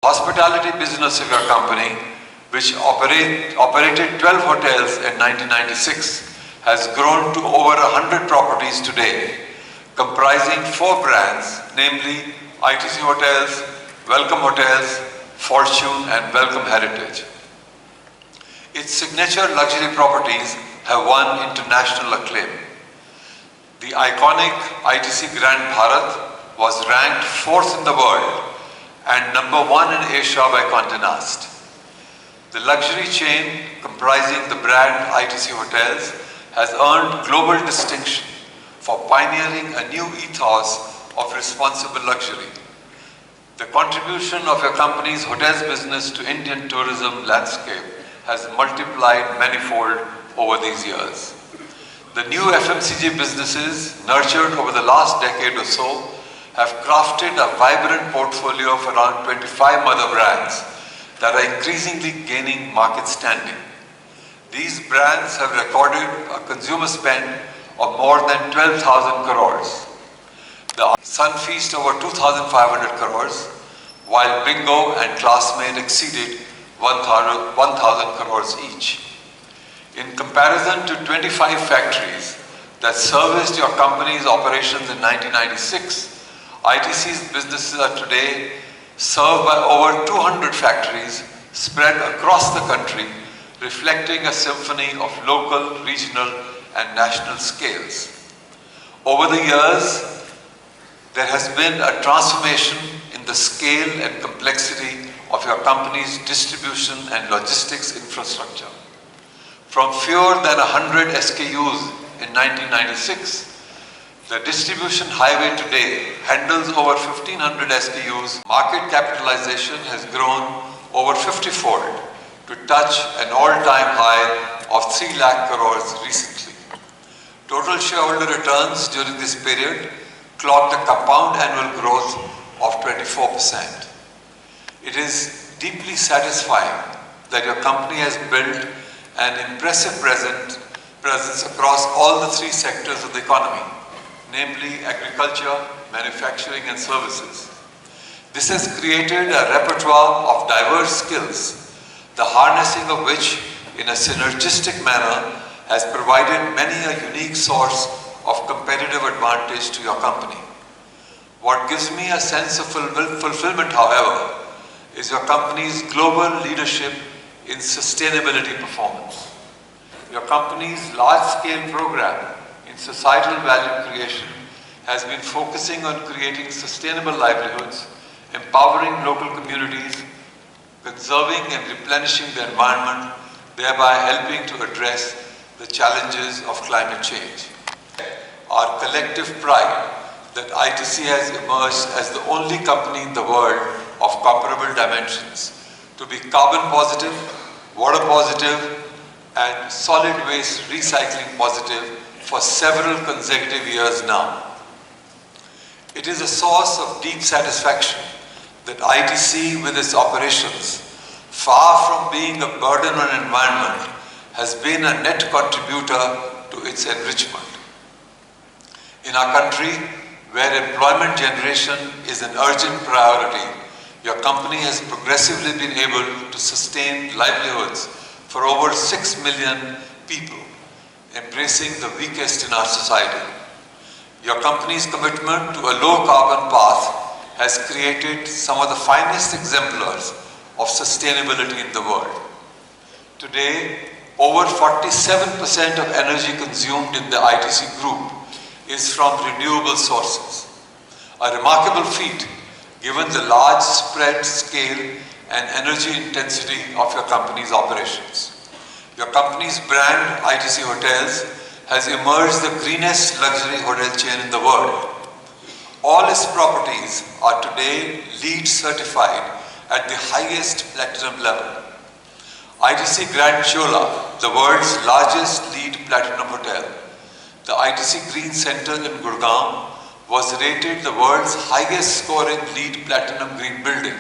Hospitality business of your company, which operated 12 hotels in 1996, has grown to over 100 properties today, comprising 4 brands, namely ITC Hotels, Welcome Hotels, Fortune and Welcome Heritage. Its signature luxury properties have won international acclaim. The iconic ITC Grand Bharat was ranked 4th in the world and number 1 in Asia by Condé Nast. The luxury chain comprising the brand ITC Hotels has earned global distinction for pioneering a new ethos of responsible luxury. The contribution of your company's hotels business to Indian tourism landscape has multiplied manifold over these years. The new FMCG businesses, nurtured over the last decade or so, have crafted a vibrant portfolio of around 25 mother brands that are increasingly gaining market standing. These brands have recorded a consumer spend of more than 12,000 crores. The Sunfeast over 2,500 crores, while Bingo and Classmate exceeded 1,000 crores each. In comparison to 25 factories that serviced your company's operations in 1996, ITC's businesses are today served by over 200 factories spread across the country, reflecting a symphony of local, regional and national scales. Over the years, there has been a transformation in the scale and complexity of your company's distribution and logistics infrastructure. From fewer than 100 SKUs in 1996, the distribution highway today handles over 1,500 SKUs. Market capitalization has grown over 50-fold to touch an all-time high of 3 lakh crores recently. Total shareholder returns during this period clocked a compound annual growth of 24%. It is deeply satisfying that your company has built an impressive presence across all the 3 sectors of the economy, namely agriculture, manufacturing and services. This has created a repertoire of diverse skills, the harnessing of which in a synergistic manner has provided many a unique source of competitive advantage to your company. What gives me a sense of fulfillment, however, is your company's global leadership in sustainability performance. Your company's large-scale program in societal value creation has been focusing on creating sustainable livelihoods, empowering local communities, conserving and replenishing the environment, thereby helping to address the challenges of climate change. Our collective pride that ITC has emerged as the only company in the world of comparable dimensions to be carbon positive, water positive and solid waste recycling positive for several consecutive years now. It is a source of deep satisfaction that ITC with its operations, far from being a burden on environment, has been a net contributor to its enrichment. In our country, where employment generation is an urgent priority, your company has progressively been able to sustain livelihoods for over 6 million people, embracing the weakest in our society. Your company's commitment to a low-carbon path has created some of the finest exemplars of sustainability in the world. Today, over 47% of energy consumed in the ITC group is from renewable sources. A remarkable feat given the large spread scale and energy intensity of your company's operations. Your company's brand, ITC Hotels, has emerged the greenest luxury hotel chain in the world. All its properties are today LEED certified at the highest platinum level. ITC Grand Chola, the world's largest LEED platinum hotel, the ITC Green Center in Gurgaon, was rated the world's highest scoring LEED platinum green building,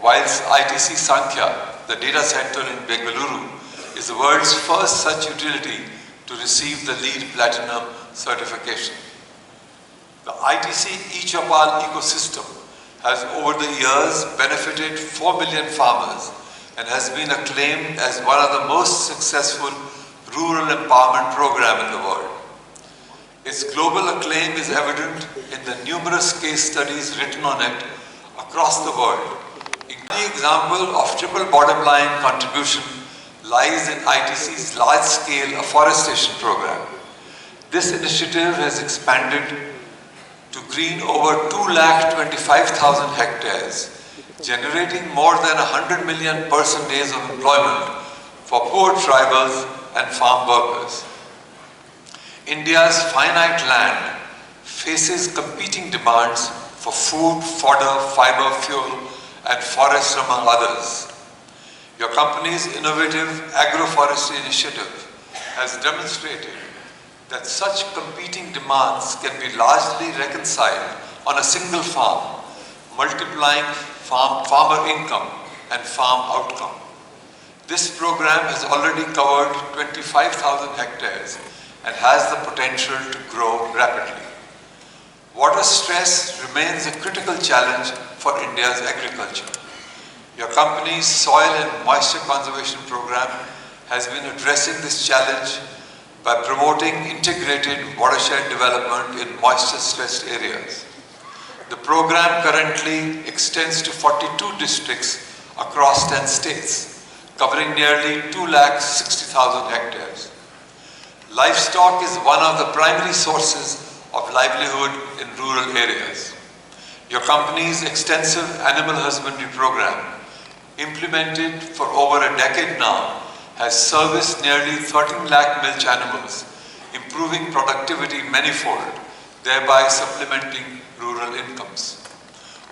whilst ITC Sankhya, the data center in Bengaluru, is the world's first such utility to receive the LEED Platinum certification. The ITC eChopal ecosystem has over the years benefited 4 million farmers and has been acclaimed as one of the most successful rural empowerment programs in the world. Its global acclaim is evident in the numerous case studies written on it across the world. The example of triple bottom line contribution lies in ITC's large-scale afforestation program. This initiative has expanded to green over 225,000 hectares, generating more than 100 million person days of employment for poor tribals and farm workers. India's finite land faces competing demands for food, fodder, fiber, fuel, and forests, among others. Your company's innovative agroforestry initiative has demonstrated that such competing demands can be largely reconciled on a single farm, multiplying farmer income and farm outcome. This program has already covered 25,000 hectares and has the potential to grow rapidly. Water stress remains a critical challenge for India's agriculture. Your company's soil and moisture conservation program has been addressing this challenge by promoting integrated watershed development in moisture-stressed areas. The program currently extends to 42 districts across 10 states, covering nearly 260,000 hectares. Livestock is one of the primary sources of livelihood in rural areas. Your company's extensive animal husbandry program, implemented for over a decade now, has serviced nearly 13 lakh milch animals, improving productivity manifold, thereby supplementing rural incomes.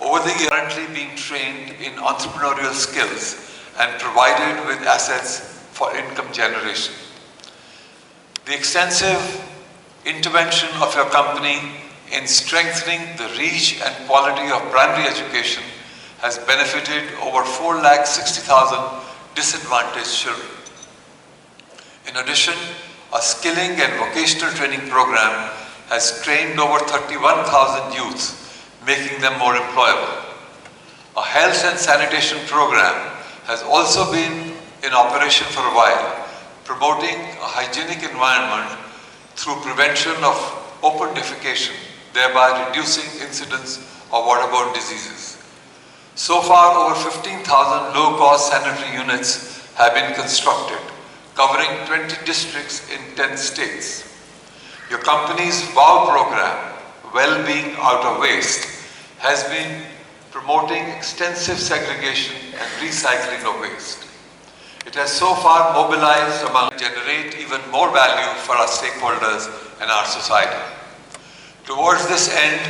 Over the years, currently being trained in entrepreneurial skills and provided with assets for income generation. The extensive intervention of your company in strengthening the reach and quality of primary education has benefited over 460,000 disadvantaged children. In addition, a skilling and vocational training program has trained over 31,000 youths, making them more employable. A health and sanitation program has also been in operation for a while, promoting a hygienic environment through prevention of open defecation, thereby reducing incidence of waterborne diseases. So far, over 15,000 low-cost sanitary units have been constructed, covering 20 districts in 10 states. Your company's WOW program, Well-Being Out of Waste, has been promoting extensive segregation and recycling of waste. It has so far mobilized among generate even more value for our stakeholders and our society. Towards this end,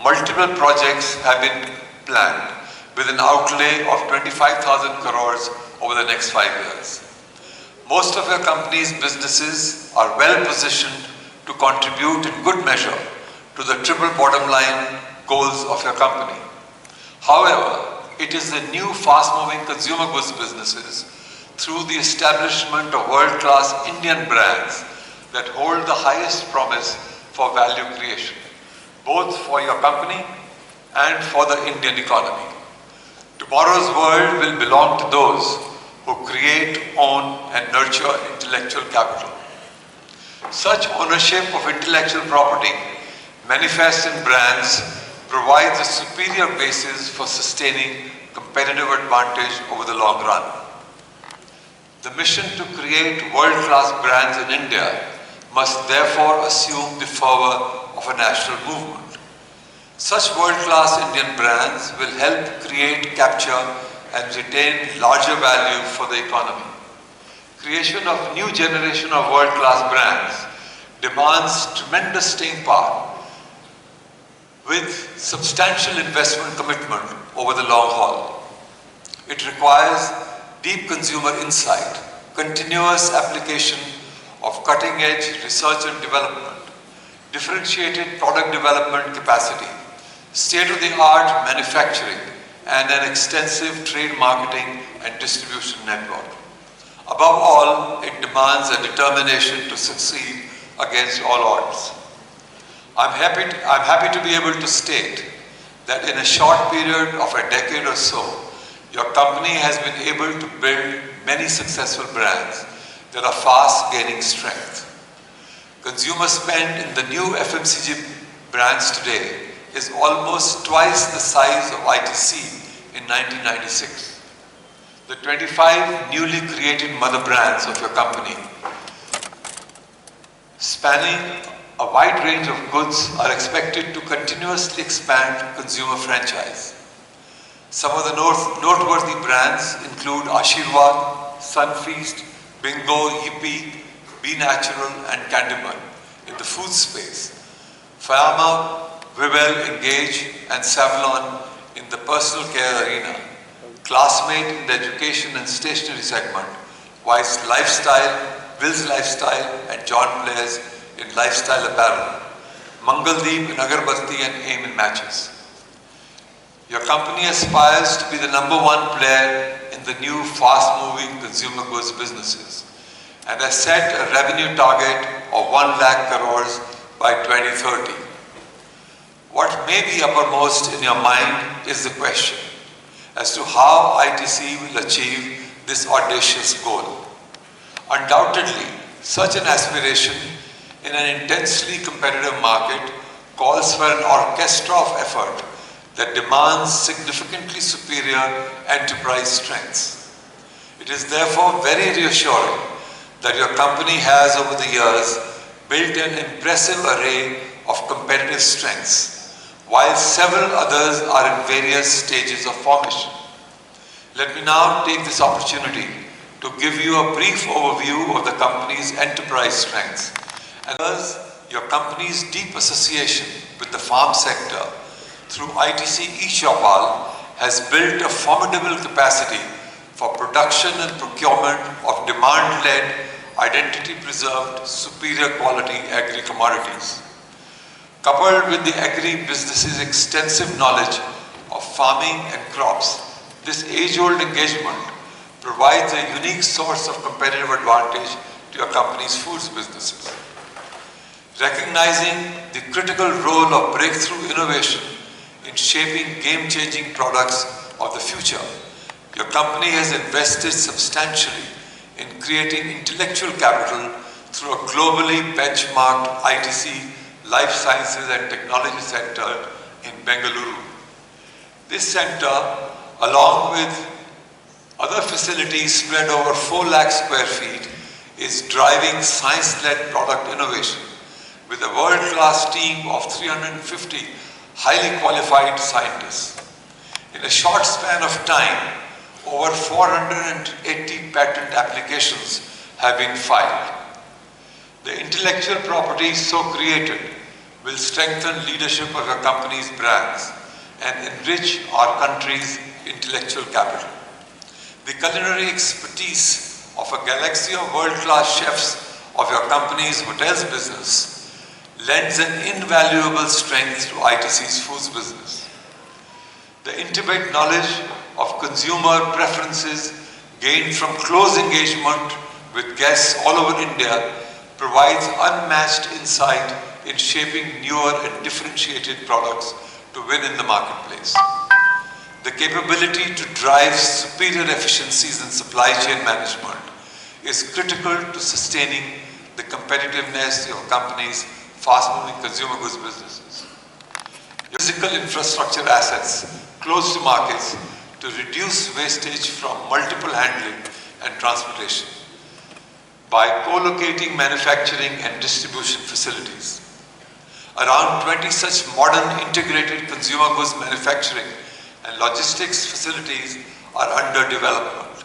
multiple projects have been planned with an outlay of 25,000 crores over the next 5 years. Most of your company's businesses are well positioned to contribute in good measure to the triple bottom line goals of your company. However, it is the new fast-moving consumer goods businesses through the establishment of world-class Indian brands that hold the highest promise for value creation, both for your company and for the Indian economy. Tomorrow's world will belong to those who create, own, and nurture intellectual capital. Such ownership of intellectual property manifest in brands provides a superior basis for sustaining competitive advantage over the long run. The mission to create world-class brands in India must therefore assume the fervor of a national movement. Such world-class Indian brands will help create, capture, and retain larger value for the economy. Creation of new generation of world-class brands demands tremendous staying power with substantial investment commitment over the long haul. It requires deep consumer insight, continuous application of cutting-edge research and development, differentiated product development capacity, state-of-the-art manufacturing, and an extensive trade marketing and distribution network. Above all, it demands a determination to succeed against all odds. I'm happy to be able to state that in a short period of a decade or so, your company has been able to build many successful brands that are fast gaining strength. Consumer spend in the new FMCG brands today is almost twice the size of ITC in 1996. The 25 newly created mother brands of your company, spanning a wide range of goods, are expected to continuously expand consumer franchise. Some of the noteworthy brands include Ashirwad, Sunfeast, Bingo, Yippee, Be Natural and Candyman in the food space, Fayama, Vivell, Engage and Savlon in the personal care arena, Classmate in the education and stationery segment, whilst Will's Lifestyle and John Players in lifestyle apparel, Mangaldeep in agarbatti and aim in matches. Your company aspires to be the #1 player in the new fast-moving consumer goods businesses and has set a revenue target of 1 lakh crores by 2030. What may be uppermost in your mind is the question as to how ITC will achieve this audacious goal. Undoubtedly, such an aspiration in an intensely competitive market calls for an orchestra of effort that demands significantly superior enterprise strengths. It is therefore very reassuring that your company has over the years built an impressive array of competitive strengths, while several others are in various stages of formation. Let me now take this opportunity to give you a brief overview of the company's enterprise strengths and thus your company's deep association with the farm sector through ITC eChopal has built a formidable capacity for production and procurement of demand-led, identity-preserved, superior quality agri-commodities. Coupled with the agri-business's extensive knowledge of farming and crops, this age-old engagement provides a unique source of competitive advantage to your company's foods businesses. Recognizing the critical role of breakthrough innovation in shaping game-changing products of the future, your company has invested substantially in creating intellectual capital through a globally benchmarked ITC Life Sciences and Technology Center in Bengaluru. This center, along with other facilities spread over 4 lakh square feet, is driving science-led product innovation with a world-class team of 350 highly qualified scientists. In a short span of time, over 480 patent applications have been filed. The intellectual property so created will strengthen leadership of your company's brands and enrich our country's intellectual capital. The culinary expertise of a galaxy of world-class chefs of your company's hotels business lends an invaluable strength to ITC's foods business. The intimate knowledge of consumer preferences gained from close engagement with guests all over India provides unmatched insight in shaping newer and differentiated products to win in the marketplace. The capability to drive superior efficiencies in supply chain management is critical to sustaining the competitiveness of companies' fast-moving consumer goods businesses. Your physical infrastructure assets close to markets to reduce wastage from multiple handling and transportation by co-locating manufacturing and distribution facilities. Around 20 such modern integrated consumer goods manufacturing and logistics facilities are under development.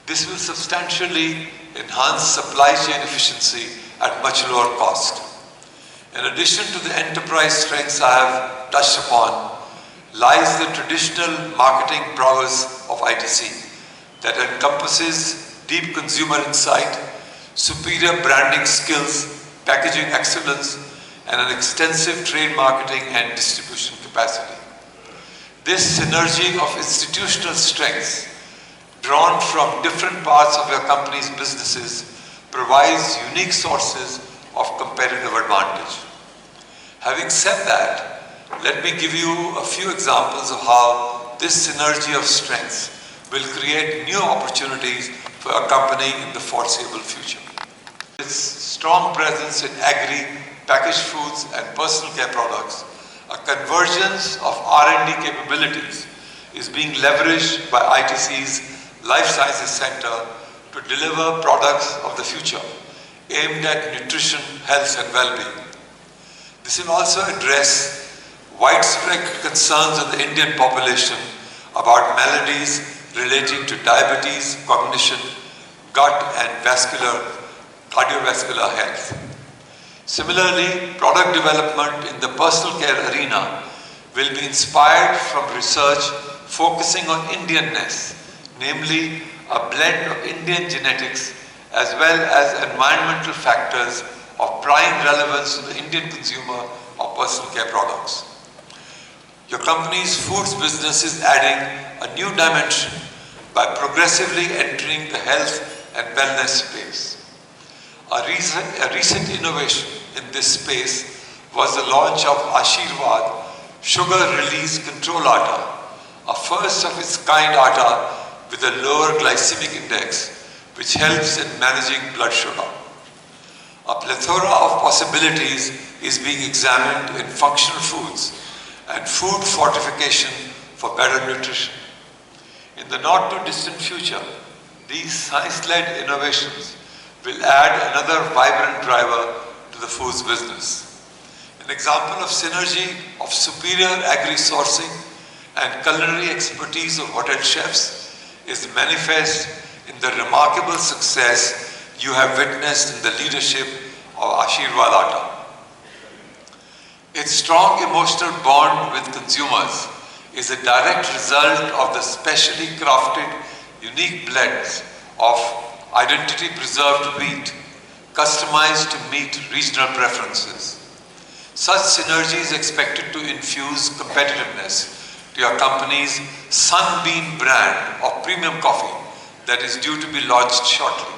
This will substantially enhance supply chain efficiency at much lower cost. In addition to the enterprise strengths I have touched upon, lies the traditional marketing prowess of ITC that encompasses deep consumer insight, superior branding skills, packaging excellence, and an extensive trade marketing and distribution capacity. This synergy of institutional strengths drawn from different parts of your company's businesses provides unique sources of competitive advantage. Having said that, Let me give you a few examples of how this synergy of strengths will create new opportunities for our company in the foreseeable future. Its strong presence in agri, packaged foods and personal care products, a convergence of R&D capabilities is being leveraged by ITC's Life Sciences Center to deliver products of the future aimed at nutrition, health and well-being. This will also address widespread concerns of the Indian population about maladies relating to diabetes, cognition, gut and cardiovascular health. Similarly, product development in the personal care arena will be inspired from research focusing on Indianness, namely a blend of Indian genetics as well as environmental factors of prime relevance to the Indian consumer of personal care products. Your company's foods business is adding a new dimension by progressively entering the health and wellness space. A recent innovation in this space was the launch of Ashirwad Sugar Release Control Atta, a first of its kind atta with a lower glycemic index which helps in managing blood sugar. A plethora of possibilities is being examined in functional foods and food fortification for better nutrition. In the not too distant future, these science-led innovations will add another vibrant driver to the foods business. An example of synergy of superior agri-sourcing and culinary expertise of hotel chefs is manifest in the remarkable success you have witnessed in the leadership of Ashirwad Atta. Its strong emotional bond with consumers is a direct result of the specially crafted unique blends of identity preserved wheat customized to meet regional preferences. Such synergy is expected to infuse competitiveness to your company's Sunbeam brand of premium coffee that is due to be launched shortly.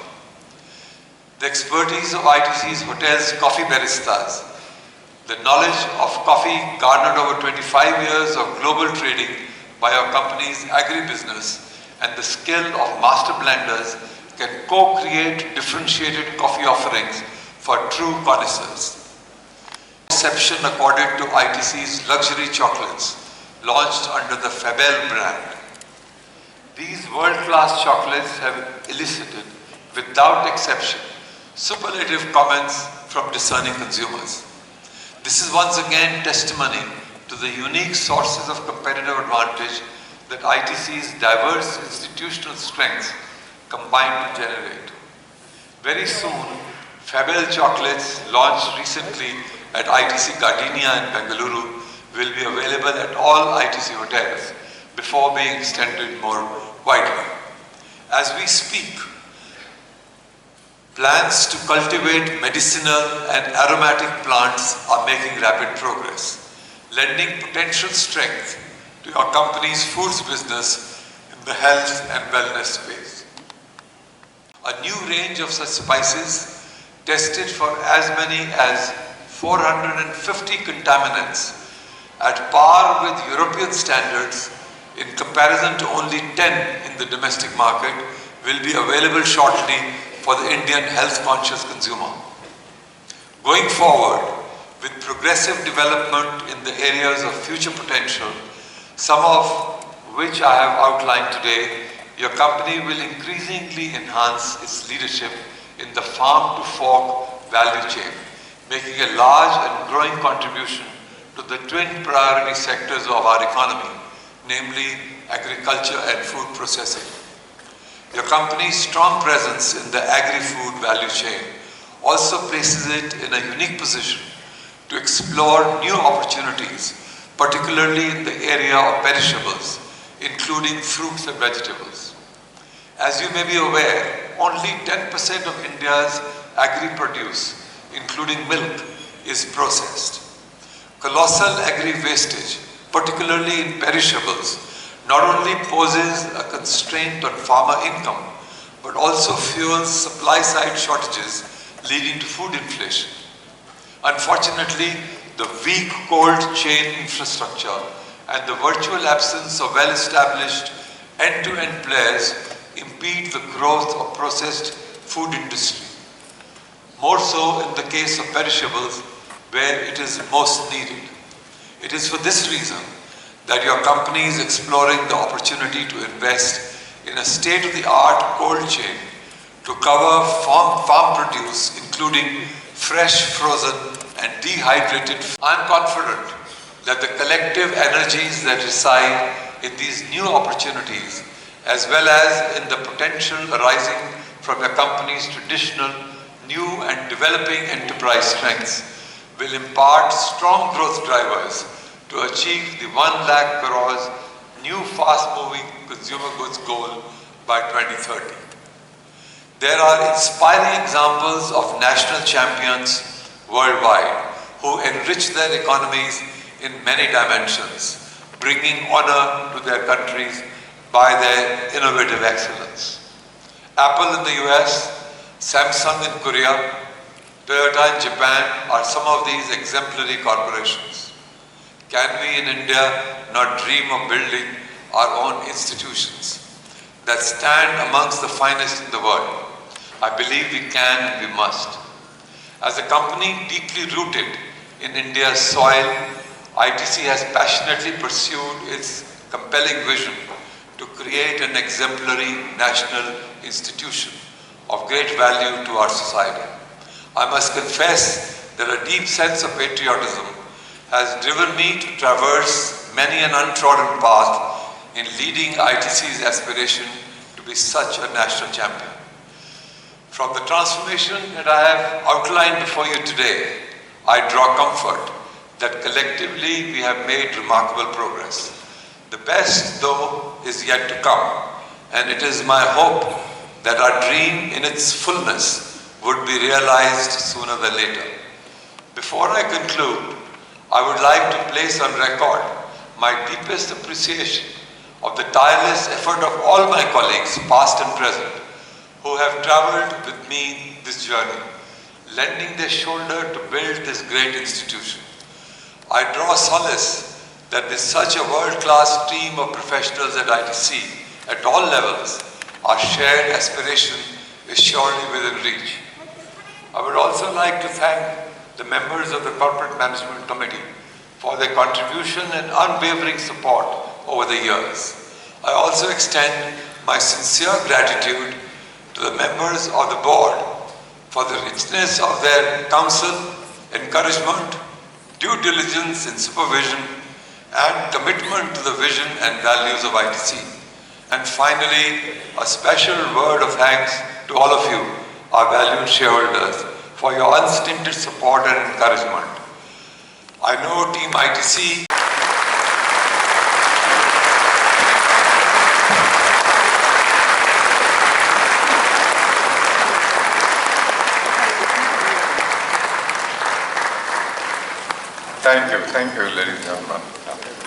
The expertise of ITC's hotels' coffee baristas, the knowledge of coffee garnered over 25 years of global trading by your company's agribusiness, and the skill of master blenders can co-create differentiated coffee offerings for true connoisseurs. Reception accorded to ITC's luxury chocolates launched under the Fabel brand. These world-class chocolates have elicited, without exception, superlative comments from discerning consumers. This is once again testimony to the unique sources of competitive advantage that ITC's diverse institutional strengths combine to generate. Very soon, Fabel chocolates launched recently at ITC Gardenia in Bengaluru will be available at all ITC hotels before being extended more widely. As we speak, plans to cultivate medicinal and aromatic plants are making rapid progress, lending potential strength to your company's foods business in the health and wellness space. A new range of such spices tested for as many as 450 contaminants at par with European standards in comparison to only 10 in the domestic market will be available shortly for the Indian health-conscious consumer. Going forward, with progressive development in the areas of future potential, some of which I have outlined today, your company will increasingly enhance its leadership in the farm-to-fork value chain, making a large and growing contribution to the twin priority sectors of our economy, namely agriculture and food processing. Your company's strong presence in the agri-food value chain also places it in a unique position to explore new opportunities, particularly in the area of perishables, including fruits and vegetables. As you may be aware, only 10% of India's agri-produce, including milk, is processed. Colossal agri-wastage, particularly in perishables, not only poses a constraint on farmer income, but also fuels supply-side shortages leading to food inflation. Unfortunately, the weak cold chain infrastructure and the virtual absence of well-established end-to-end players impede the growth of processed food industry. More so in the case of perishables, where it is most needed. It is for this reason that your company is exploring the opportunity to invest in a state-of-the-art cold chain to cover farm produce, including fresh, frozen and dehydrated. I am confident that the collective energies that reside in these new opportunities, as well as in the potential arising from your company's traditional, new and developing enterprise strengths, will impart strong growth drivers to achieve the 1 lakh crores new fast-moving consumer goods goal by 2030. There are inspiring examples of national champions worldwide who enrich their economies in many dimensions, bringing honor to their countries by their innovative excellence. Apple in the US, Samsung in Korea, Toyota in Japan are some of these exemplary corporations. Can we in India not dream of building our own institutions that stand amongst the finest in the world? I believe we can and we must. As a company deeply rooted in India's soil, ITC has passionately pursued its compelling vision to create an exemplary national institution of great value to our society. I must confess that a deep sense of patriotism has driven me to traverse many an untrodden path in leading ITC's aspiration to be such a national champion. From the transformation that I have outlined before you today, I draw comfort that collectively we have made remarkable progress. The best, though, is yet to come, and it is my hope that our dream in its fullness would be realized sooner than later. Before I conclude, I would like to place on record my deepest appreciation of the tireless effort of all my colleagues, past and present, who have traveled with me this journey, lending their shoulder to build this great institution. I draw solace that with such a world-class team of professionals at ITC, at all levels, our shared aspiration is surely within reach. I would also like to thank the members of the Corporate Management Committee for their contribution and unwavering support over the years. I also extend my sincere gratitude to the members of the board for the richness of their counsel, encouragement, due diligence in supervision, and commitment to the vision and values of ITC. And finally, a special word of thanks to all of you, our valued shareholders, for your unstinted support and encouragement. I know Team ITC Thank you, ladies and gentlemen.